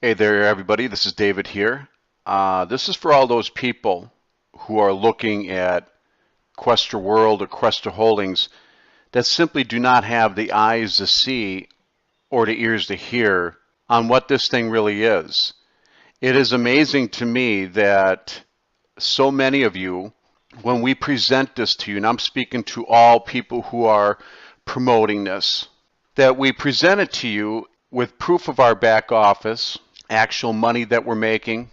Hey there, everybody. This is David here. This is for all those people who are looking at Questra World or Questra Holdings that simply do not have the eyes to see or the ears to hear on what this thing really is. It is amazing to me that so many of you, when we present this to you, and I'm speaking to all people who are promoting this, that we present it to you with proof of our back office, actual money that we're making.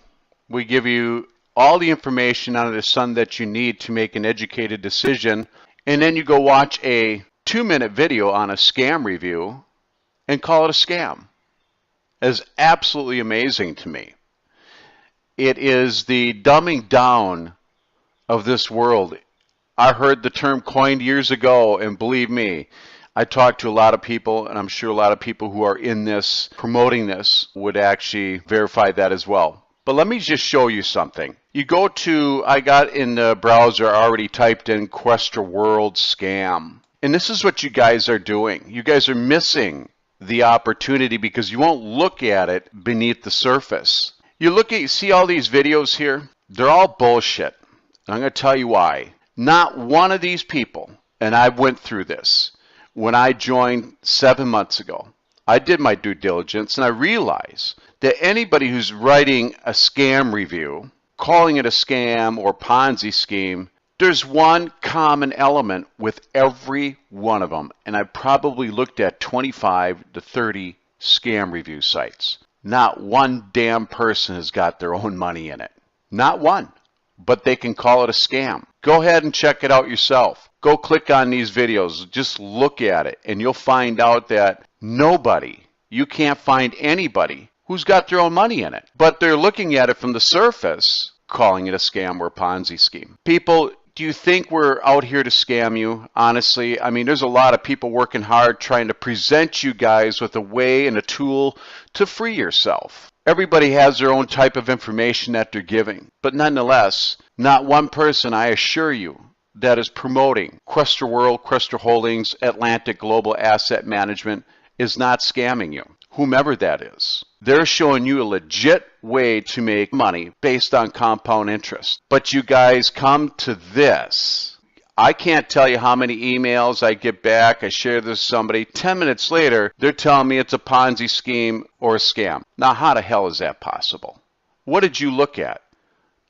We give you all the information under the sun that you need to make an educated decision, and then you go watch a 2-minute video on a scam review and call it a scam. It is absolutely amazing to me. It is the dumbing down of this world. I heard the term coined years ago, and believe me, I talked to a lot of people, and I'm sure a lot of people who are in this, promoting this, would actually verify that as well. But let me just show you something. You go to, I got in the browser, already typed in Questra World Scam. And this is what you guys are doing. You guys are missing the opportunity because you won't look at it beneath the surface. You see all these videos here? They're all bullshit. And I'm going to tell you why. Not one of these people, and I went through this, when I joined 7 months ago, I did my due diligence and I realized that anybody who's writing a scam review, calling it a scam or Ponzi scheme, there's one common element with every one of them. And I probably looked at 25 to 30 scam review sites. Not one damn person has got their own money in it. Not one. But they can call it a scam. Go ahead and check it out yourself. Go click on these videos. Just look at it, and you'll find out that you can't find anybody who's got their own money in it. But they're looking at it from the surface, calling it a scam or Ponzi scheme. People, do you think we're out here to scam you? Honestly, I mean, there's a lot of people working hard trying to present you guys with a way and a tool to free yourself. Everybody has their own type of information that they're giving. But nonetheless, not one person, I assure you, that is promoting Questra World, Questra Holdings, Atlantic Global Asset Management is not scamming you, whomever that is. They're showing you a legit way to make money based on compound interest. But you guys come to this. I can't tell you how many emails I get back. I share this with somebody. 10 minutes later, they're telling me it's a Ponzi scheme or a scam. Now, how the hell is that possible? What did you look at?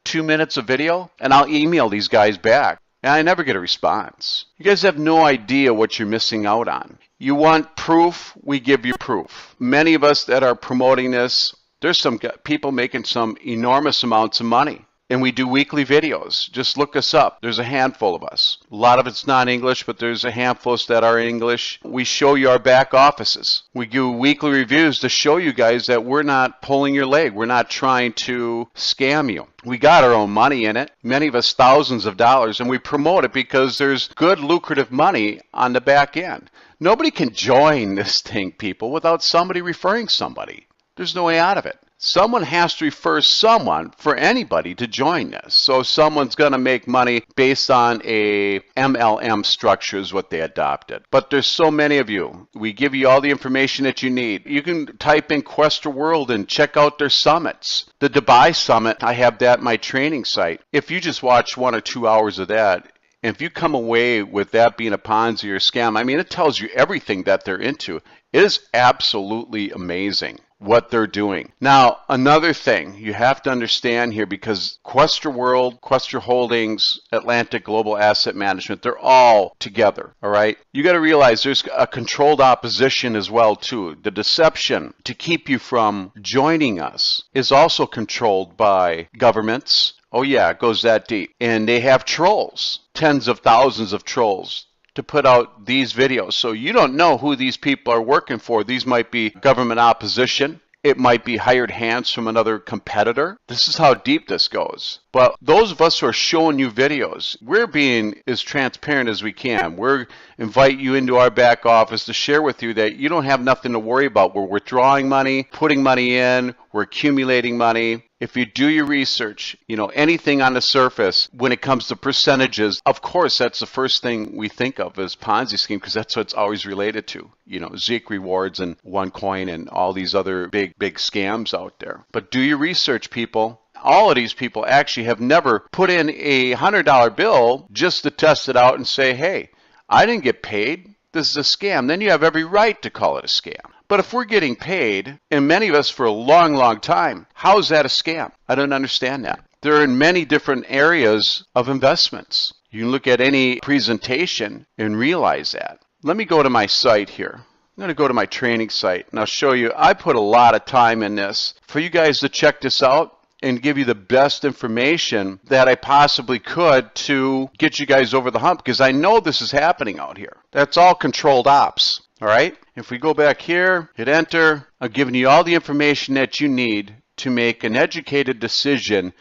2 minutes of video? And I'll email these guys back. And I never get a response. You guys have no idea what you're missing out on. You want proof? We give you proof. Many of us that are promoting this, there's some people making some enormous amounts of money. And we do weekly videos. Just look us up. There's a handful of us. A lot of it's not English, but there's a handful that are English. We show you our back offices. We do weekly reviews to show you guys that we're not pulling your leg. We're not trying to scam you. We got our own money in it, many of us thousands of dollars, and we promote it because there's good lucrative money on the back end. Nobody can join this thing, people, without somebody referring somebody. There's no way out of it. Someone has to refer someone for anybody to join this. So someone's going to make money based on a MLM structure is what they adopted. But there's so many of you. We give you all the information that you need. You can type in Questra World and check out their summits. The Dubai Summit, I have that at my training site. If you just watch 1 or 2 hours of that, and if you come away with that being a Ponzi or scam, I mean, it tells you everything that they're into. It is absolutely amazing what they're doing. Now, another thing you have to understand here, because Questra World, Questra Holdings, Atlantic Global Asset Management, they're all together, all right? You got to realize there's a controlled opposition as well, too. The deception to keep you from joining us is also controlled by governments. Oh yeah, it goes that deep. And they have trolls, tens of thousands of trolls, to put out these videos. So you don't know who these people are working for. These might be government opposition. It might be hired hands from another competitor. This is how deep this goes. But those of us who are showing you videos, we're being as transparent as we can. We're invite you into our back office to share with you that you don't have nothing to worry about. We're withdrawing money, putting money in, we're accumulating money. If you do your research, anything on the surface, when it comes to percentages, of course, that's the first thing we think of as Ponzi scheme, because that's what it's always related to. Zeke rewards and OneCoin and all these other big scams out there. But do your research, people. All of these people actually have never put in a $100 bill just to test it out and say, hey, I didn't get paid. This is a scam. Then you have every right to call it a scam. But if we're getting paid, and many of us for a long, long time, how is that a scam? I don't understand that. There are many different areas of investments. You can look at any presentation and realize that. Let me go to my site here. I'm going to go to my training site, and I'll show you. I put a lot of time in this for you guys to check this out and give you the best information that I possibly could to get you guys over the hump, because I know this is happening out here. That's all controlled ops, all right? If we go back here, hit enter, I've given you all the information that you need to make an educated decision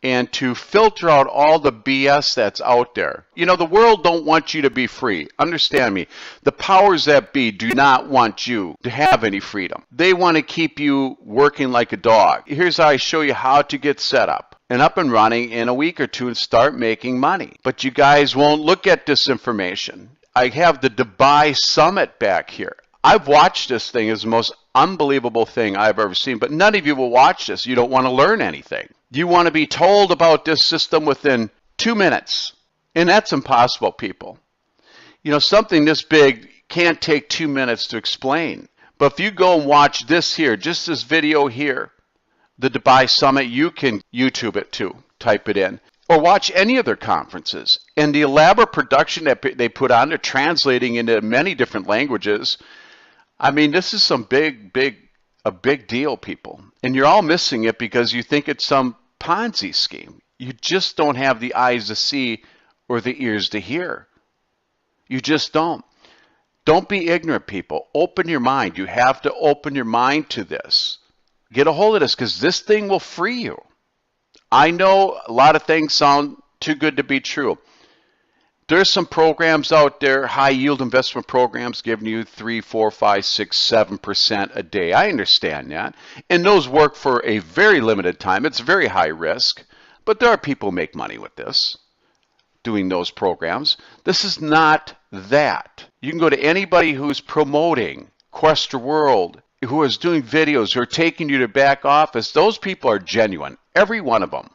and to filter out all the BS that's out there. The world don't want you to be free. Understand me. The powers that be do not want you to have any freedom. They want to keep you working like a dog. Here's how I show you how to get set up and up and running in a week or two and start making money. But you guys won't look at this information. I have the Dubai Summit back here. I've watched this thing. It's the most unbelievable thing I've ever seen, but none of you will watch this. You don't want to learn anything. You want to be told about this system within 2 minutes, and that's impossible, people. Something this big can't take 2 minutes to explain. But if you go and watch this here, just this video here, the Dubai Summit, you can YouTube it too, type it in, or watch any of their conferences. And the elaborate production that they put on, they're translating into many different languages. I mean, this is some big deal, people. And you're all missing it because you think it's some Ponzi scheme. You just don't have the eyes to see or the ears to hear. You just don't. Don't be ignorant, people. Open your mind. You have to open your mind to this. Get a hold of this, because this thing will free you. I know a lot of things sound too good to be true. There's some programs out there, high yield investment programs, giving you 3, 4, 5, 6, 7% a day. I understand that. And those work for a very limited time. It's very high risk. But there are people who make money with this, doing those programs. This is not that. You can go to anybody who's promoting Questra World, who is doing videos, who are taking you to back office. Those people are genuine. Every one of them.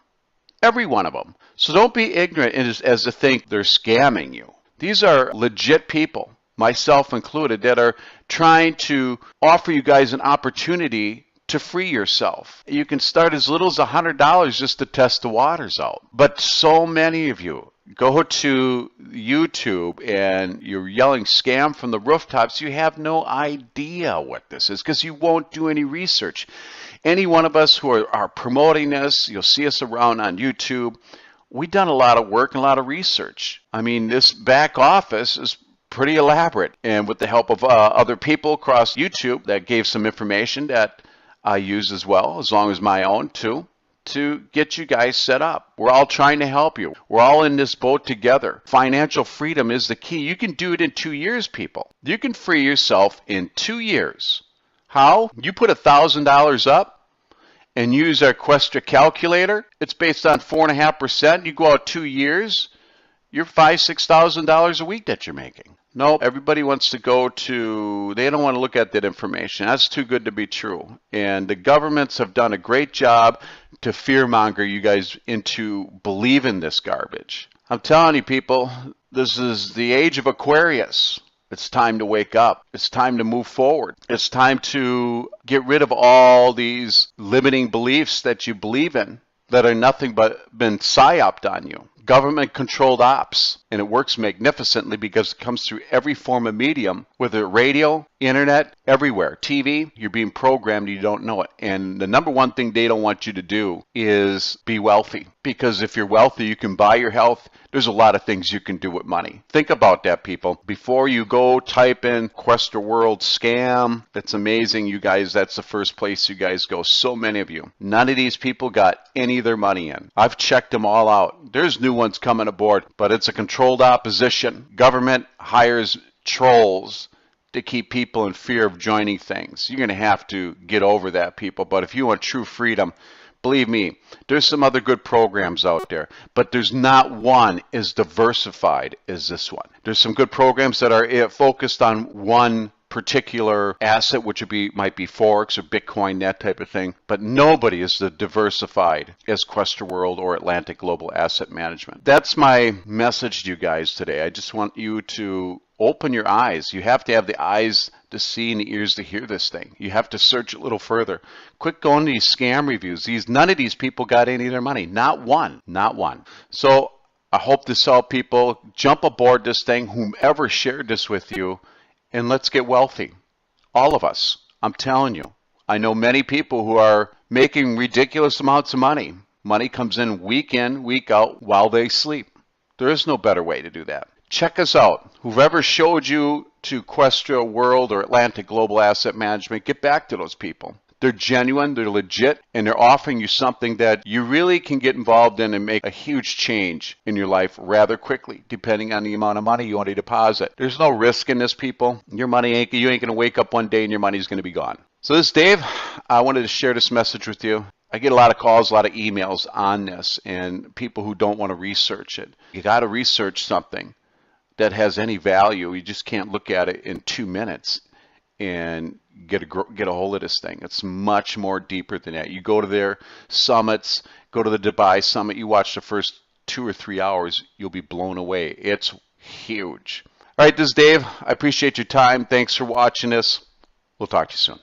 Every one of them. So don't be ignorant as to think they're scamming you. These are legit people, myself included, that are trying to offer you guys an opportunity to free yourself. You can start as little as $100 just to test the waters out. But so many of you go to YouTube and you're yelling scam from the rooftops. You have no idea what this is because you won't do any research. Any one of us who are promoting this, you'll see us around on YouTube. We've done a lot of work and a lot of research. I mean, this back office is pretty elaborate. And with the help of other people across YouTube that gave some information that I use as well, as long as my own too, to get you guys set up. We're all trying to help you. We're all in this boat together. Financial freedom is the key. You can do it in 2 years, people. You can free yourself in 2 years. How? You put $1,000 up and use our Questra calculator. It's based on 4.5%. You go out 2 years, you're $5,000, $6,000 a week that you're making. No, everybody wants to go to, they don't want to look at that information. That's too good to be true. And the governments have done a great job to fearmonger you guys into believing this garbage. I'm telling you, people, this is the age of Aquarius. It's time to wake up. It's time to move forward. It's time to get rid of all these limiting beliefs that you believe in that are nothing but been psyoped on you. Government-controlled ops, and it works magnificently because it comes through every form of medium, whether radio, internet, everywhere. TV, you're being programmed, you don't know it. And the number one thing they don't want you to do is be wealthy, because if you're wealthy, you can buy your health. There's a lot of things you can do with money. Think about that, people. Before you go type in Questra World scam, that's amazing, you guys. That's the first place you guys go. So many of you. None of these people got any of their money in. I've checked them all out. There's new ones coming aboard, but it's a controlled opposition. Government hires trolls to keep people in fear of joining things. You're going to have to get over that, people. But if you want true freedom, Believe me, there's some other good programs out there, but there's not one as diversified as this one. There's some good programs that are focused on one particular asset, which might be Forex or Bitcoin, that type of thing, but nobody is as diversified as Questra World or Atlantic Global Asset Management. That's my message to you guys today. I just want you to open your eyes. You have to have the eyes to see and the ears to hear this thing. You have to search a little further. Quit going to these scam reviews. None of these people got any of their money. Not one. Not one. So I hope this helped people. Jump aboard this thing, whomever shared this with you, and let's get wealthy. All of us. I'm telling you. I know many people who are making ridiculous amounts of money. Money comes in, week out while they sleep. There is no better way to do that. Check us out. Whoever showed you to Questra World or Atlantic Global Asset Management, get back to those people. They're genuine, they're legit, and they're offering you something that you really can get involved in and make a huge change in your life rather quickly, depending on the amount of money you want to deposit. There's no risk in this, people. You ain't going to wake up one day and your money's going to be gone. So this is Dave. I wanted to share this message with you. I get a lot of calls, a lot of emails on this, and people who don't want to research it. You got to research something that has any value. You just can't look at it in 2 minutes and get a hold of this thing. It's much more deeper than that. You go to their summits, go to the Dubai summit, you watch the first 2 or 3 hours, you'll be blown away. It's huge. All right, this is Dave. I appreciate your time. Thanks for watching this. We'll talk to you soon.